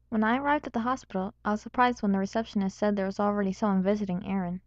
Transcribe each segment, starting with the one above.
When I arrived at the hospital, I was surprised when the receptionist said there was already someone visiting Aaron.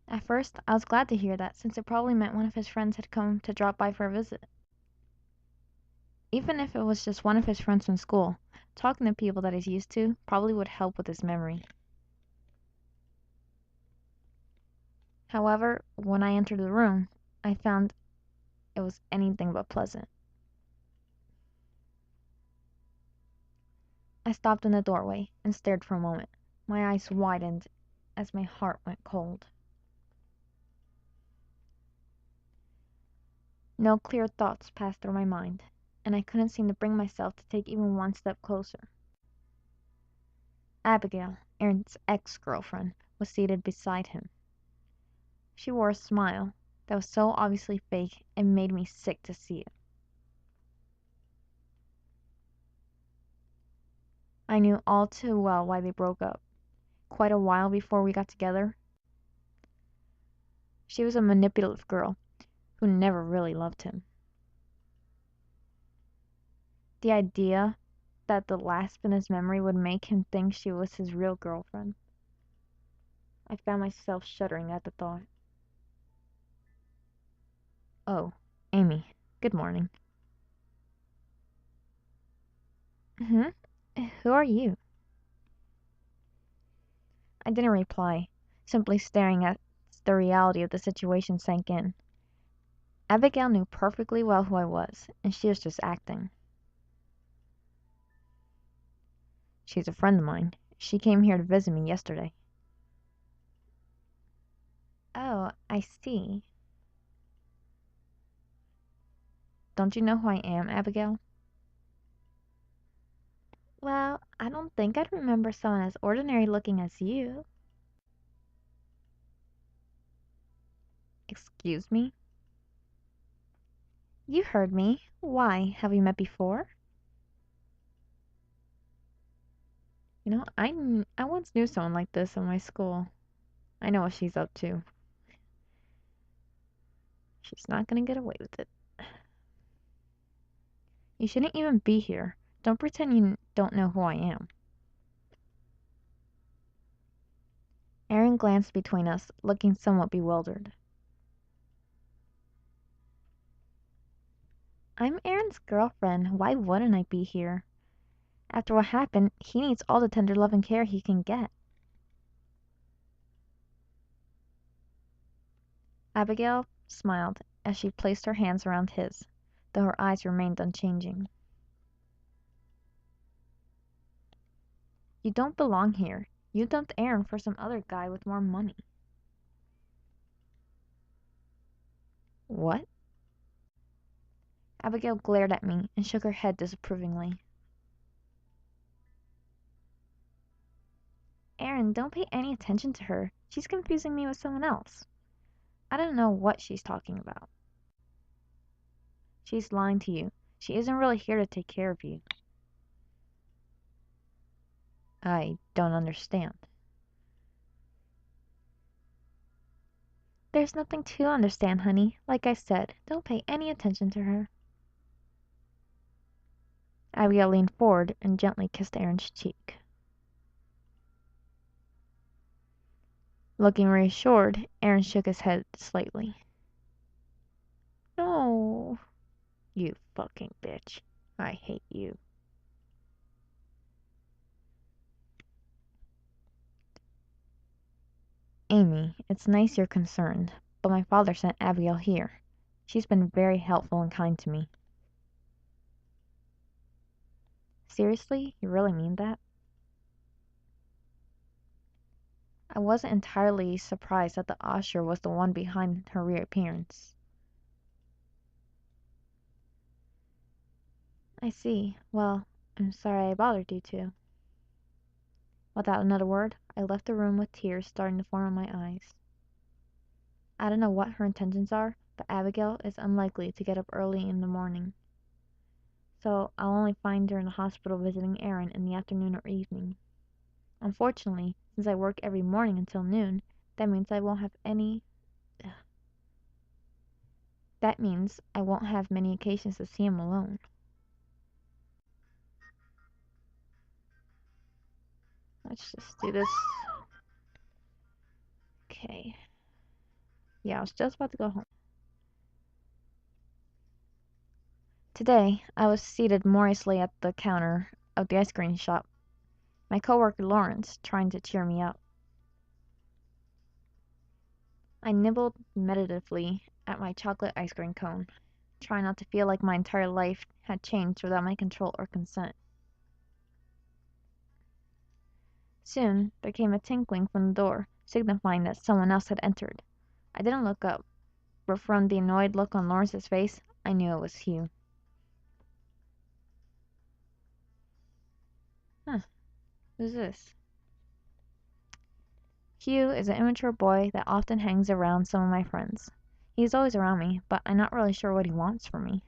At first, I was glad to hear that, since it probably meant one of his friends had come to drop by for a visit. Even if it was just one of his friends from school, talking to people that he's used to probably would help with his memory. However, when I entered the room, I found it was anything but pleasant. I stopped in the doorway and stared for a moment. My eyes widened as my heart went cold. No clear thoughts passed through my mind, and I couldn't seem to bring myself to take even one step closer. Abigail, Aaron's ex-girlfriend, was seated beside him. She wore a smile that was so obviously fake it made me sick to see it. I knew all too well why they broke up. Quite a while before we got together, she was a manipulative girl who never really loved him. The idea that the lasp in his memory would make him think she was his real girlfriend. I found myself shuddering at the thought. Oh, Amy, good morning. Hmm? Who are you? I didn't reply, simply staring as the reality of the situation sank in. Abigail knew perfectly well who I was, and she was just acting. She's a friend of mine. She came here to visit me yesterday. Oh, I see. Don't you know who I am, Abigail? Well, I don't think I'd remember someone as ordinary looking as you. Excuse me? You heard me. Why? Have we met before? I once knew someone like this in my school. I know what she's up to. She's not gonna get away with it. You shouldn't even be here. Don't pretend you don't know who I am. Aaron glanced between us, looking somewhat bewildered. I'm Aaron's girlfriend. Why wouldn't I be here? After what happened, he needs all the tender love and care he can get. Abigail smiled as she placed her hands around his, though her eyes remained unchanging. You don't belong here. You dumped Aaron for some other guy with more money. What? Abigail glared at me and shook her head disapprovingly. Aaron, don't pay any attention to her. She's confusing me with someone else. I don't know what she's talking about. She's lying to you. She isn't really here to take care of you. I don't understand. There's nothing to understand, honey. Like I said, don't pay any attention to her. Abigail leaned forward and gently kissed Aaron's cheek. Looking reassured, Aaron shook his head slightly. No. You fucking bitch. I hate you. Amy, it's nice you're concerned, but my father sent Abigail here. She's been very helpful and kind to me. Seriously? You really mean that? I wasn't entirely surprised that the usher was the one behind her reappearance. I see. Well, I'm sorry I bothered you too. Without another word, I left the room with tears starting to form in my eyes. I don't know what her intentions are, but Abigail is unlikely to get up early in the morning. So I'll only find her in the hospital visiting Aaron in the afternoon or evening. Unfortunately, since I work every morning until noon, that means I won't have any that means I won't have many occasions to see him alone. Let's just do this. Okay. Yeah, I was just about to go home. Today, I was seated morosely at the counter of the ice cream shop, my coworker Lawrence trying to cheer me up. I nibbled meditatively at my chocolate ice cream cone, trying not to feel like my entire life had changed without my control or consent. Soon, there came a tinkling from the door, signifying that someone else had entered. I didn't look up, but from the annoyed look on Lawrence's face, I knew it was Hugh. Huh, who's this? Hugh is an immature boy that often hangs around some of my friends. He's always around me, but I'm not really sure what he wants from me.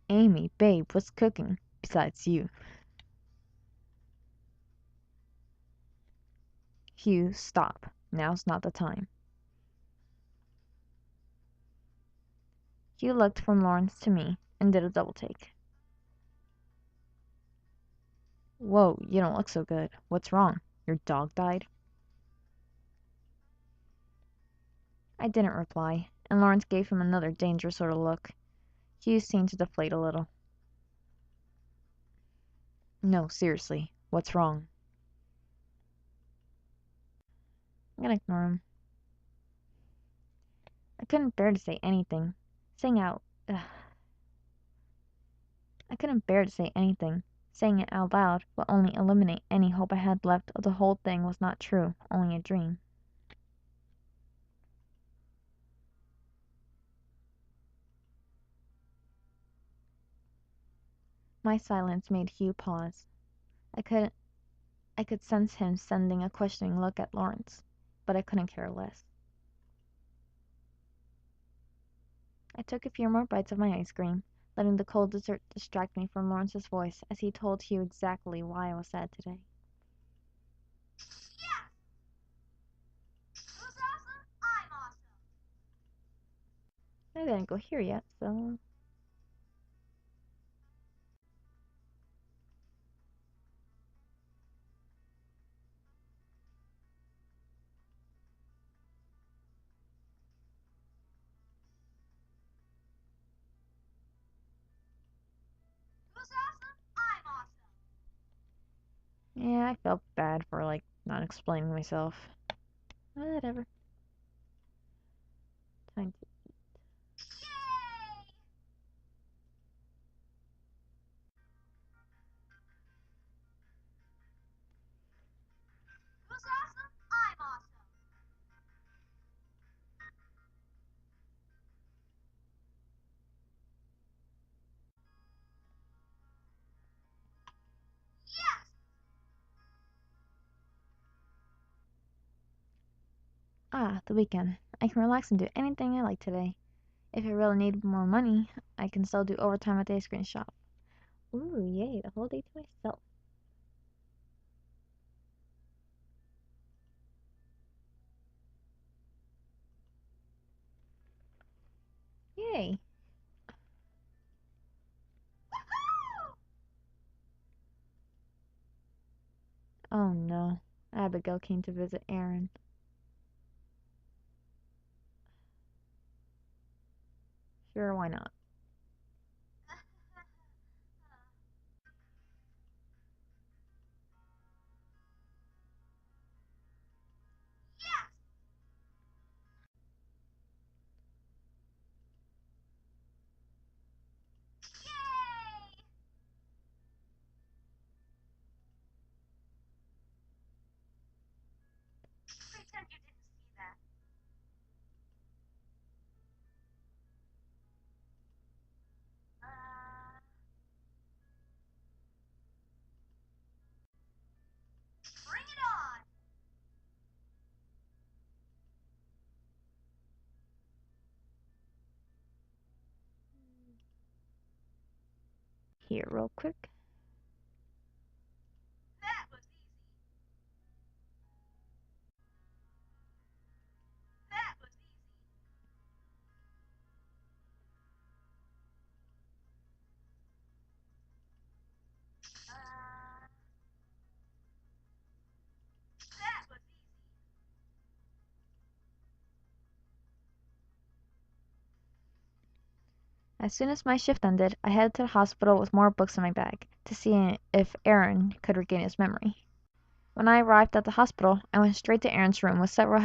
Amy, babe, what's cooking? Besides you. Hugh, stop. Now's not the time. Hugh looked from Lawrence to me and did a double take. Whoa, you don't look so good. What's wrong? Your dog died? I didn't reply, and Lawrence gave him another dangerous sort of look. Hugh seemed to deflate a little. No, seriously, what's wrong? I'm gonna ignore him. I couldn't bear to say anything. Saying out. Ugh. I couldn't bear to say anything. Saying it out loud would only eliminate any hope I had left of the whole thing was not true, only a dream. My silence made Hugh pause. I could I could sense him sending a questioning look at Lawrence, but I couldn't care less. I took a few more bites of my ice cream, letting the cold dessert distract me from Lawrence's voice as he told Hugh exactly why I was sad today. I didn't go here yet, so... Yeah, I felt bad for, like, not explaining myself. Whatever. Time to... Ah, the weekend. I can relax and do anything I like today. If I really need more money, I can still do overtime at the ice cream shop. Ooh, yay, the whole day to myself. Yay. Oh no, Abigail came to visit Aaron. Sure, why not? Here, real quick. As soon as my shift ended, I headed to the hospital with more books in my bag to see if Aaron could regain his memory. When I arrived at the hospital, I went straight to Aaron's room with several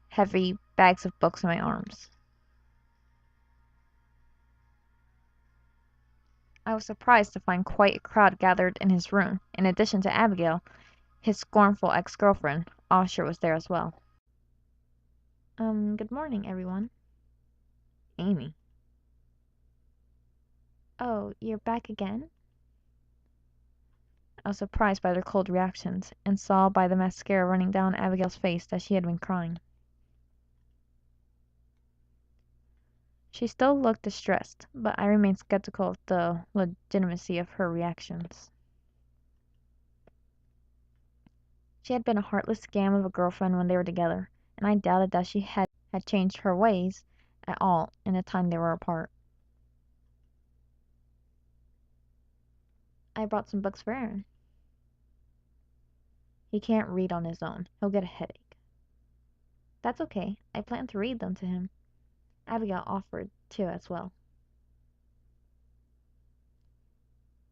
heavy bags of books in my arms. I was surprised to find quite a crowd gathered in his room. In addition to Abigail, his scornful ex-girlfriend, Asher, was there as well. Good morning, everyone. Amy. Oh, you're back again? I was surprised by their cold reactions, and saw by the mascara running down Abigail's face that she had been crying. She still looked distressed, but I remained skeptical of the legitimacy of her reactions. She had been a heartless scam of a girlfriend when they were together, and I doubted that she had changed her ways at all in the time they were apart. I brought some books for Aaron. He can't read on his own. He'll get a headache. That's okay. I plan to read them to him. Abigail offered to as well.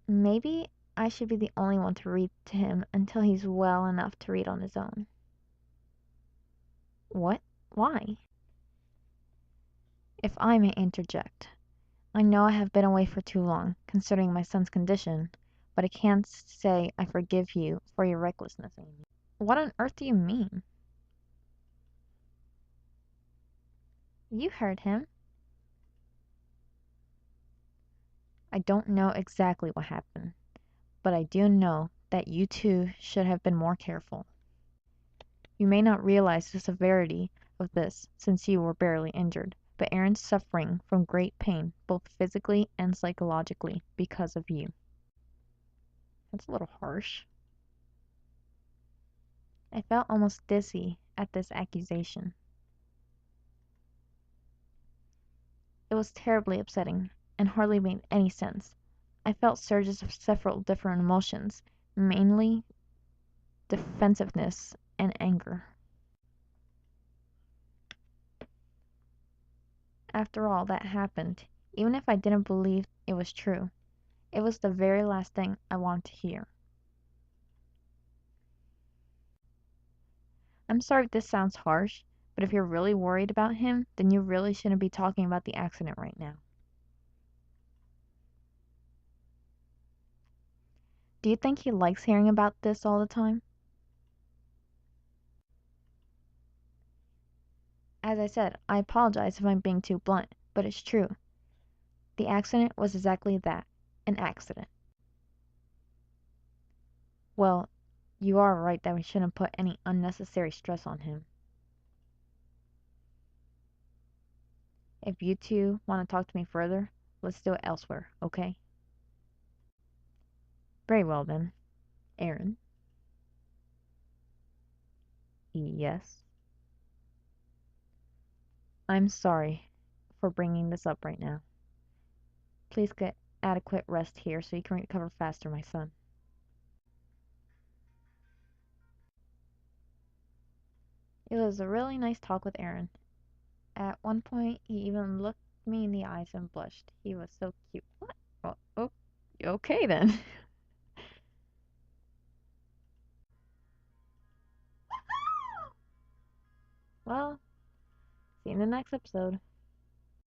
Maybe I should be the only one to read to him until he's well enough to read on his own. What? Why? If I may interject, I know I have been away for too long, considering my son's condition, but I can't say I forgive you for your recklessness, Amy. What on earth do you mean? You heard him. I don't know exactly what happened, but I do know that you two should have been more careful. You may not realize the severity of this since you were barely injured, but Aaron's suffering from great pain, both physically and psychologically, because of you. That's a little harsh. I felt almost dizzy at this accusation. It was terribly upsetting, and hardly made any sense. I felt surges of several different emotions, mainly defensiveness and anger. After all that happened, even if I didn't believe it was true, it was the very last thing I wanted to hear. I'm sorry if this sounds harsh, but if you're really worried about him, then you really shouldn't be talking about the accident right now. Do you think he likes hearing about this all the time? As I said, I apologize if I'm being too blunt, but it's true. The accident was exactly that, an accident. Well, you are right that we shouldn't put any unnecessary stress on him. If you two want to talk to me further, let's do it elsewhere, okay? Very well then. Aaron? Yes. I'm sorry for bringing this up right now. Please get adequate rest here so you can recover faster, my son. It was a really nice talk with Aaron. At one point, he even looked me in the eyes and blushed. He was so cute. What? Oh, okay then. Well, see you in the next episode.